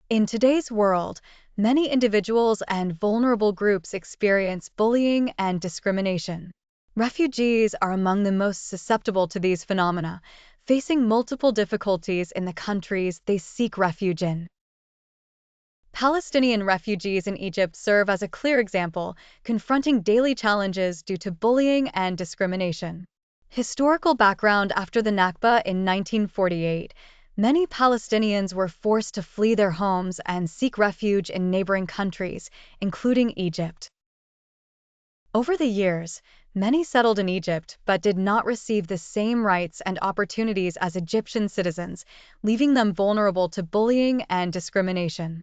In today's world, many individuals and vulnerable groups experience bullying and discrimination. Refugees are among the most susceptible to these phenomena, facing multiple difficulties in the countries they seek refuge in. Palestinian refugees in Egypt serve as a clear example, confronting daily challenges due to bullying and discrimination. Historical background: after the Nakba in 1948, many Palestinians were forced to flee their homes and seek refuge in neighboring countries, including Egypt. Over the years, many settled in Egypt but did not receive the same rights and opportunities as Egyptian citizens, leaving them vulnerable to bullying and discrimination.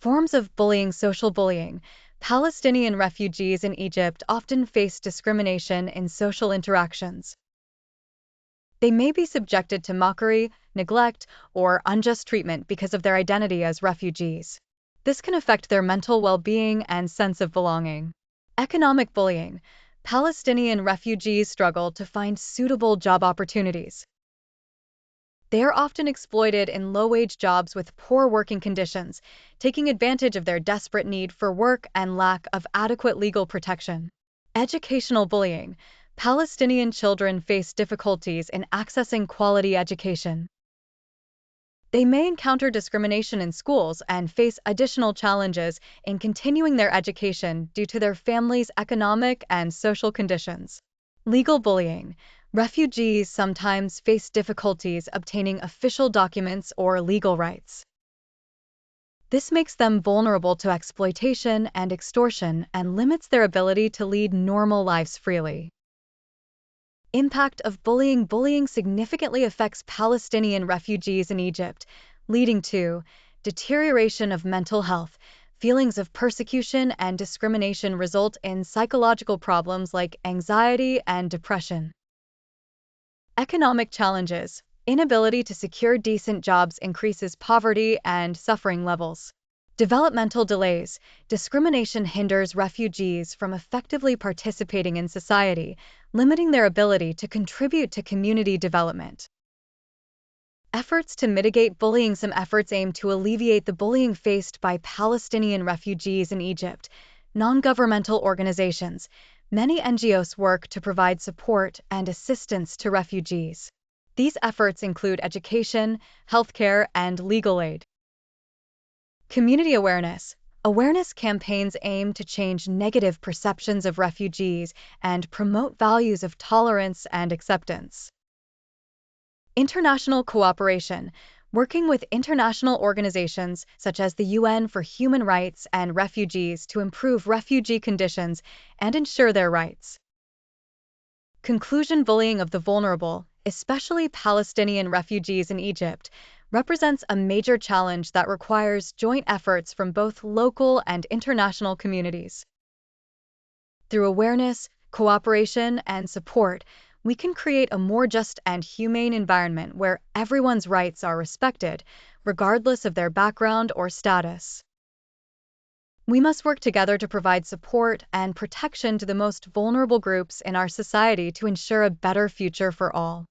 Forms of bullying: social bullying. Palestinian refugees in Egypt often face discrimination in social interactions. They may be subjected to mockery, neglect, or unjust treatment because of their identity as refugees. This can affect their mental well-being and sense of belonging. Economic bullying. Palestinian refugees struggle to find suitable job opportunities. They are often exploited in low-wage jobs with poor working conditions, taking advantage of their desperate need for work and lack of adequate legal protection. Educational bullying. Palestinian children face difficulties in accessing quality education. They may encounter discrimination in schools and face additional challenges in continuing their education due to their families' economic and social conditions. Legal bullying. Refugees sometimes face difficulties obtaining official documents or legal rights. This makes them vulnerable to exploitation and extortion and limits their ability to lead normal lives freely. Impact of bullying. Bullying significantly affects Palestinian refugees in Egypt, leading to deterioration of mental health. Feelings of persecution and discrimination result in psychological problems like anxiety and depression. Economic challenges. Inability to secure decent jobs increases poverty and suffering levels. Developmental delays. Discrimination hinders refugees from effectively participating in society, limiting their ability to contribute to community development. Efforts to mitigate bullying. Some efforts aim to alleviate the bullying faced by Palestinian refugees in Egypt. Non-governmental organizations. Many NGOs work to provide support and assistance to refugees. These efforts include education, healthcare, and legal aid. Community awareness. Awareness campaigns aim to change negative perceptions of refugees and promote values of tolerance and acceptance. International cooperation. Working with international organizations such as the UN for human rights and refugees to improve refugee conditions and ensure their rights. Conclusion. Bullying of the vulnerable, especially Palestinian refugees in Egypt, represents a major challenge that requires joint efforts from both local and international communities. Through awareness, cooperation, and support, we can create a more just and humane environment where everyone's rights are respected, regardless of their background or status. We must work together to provide support and protection to the most vulnerable groups in our society to ensure a better future for all.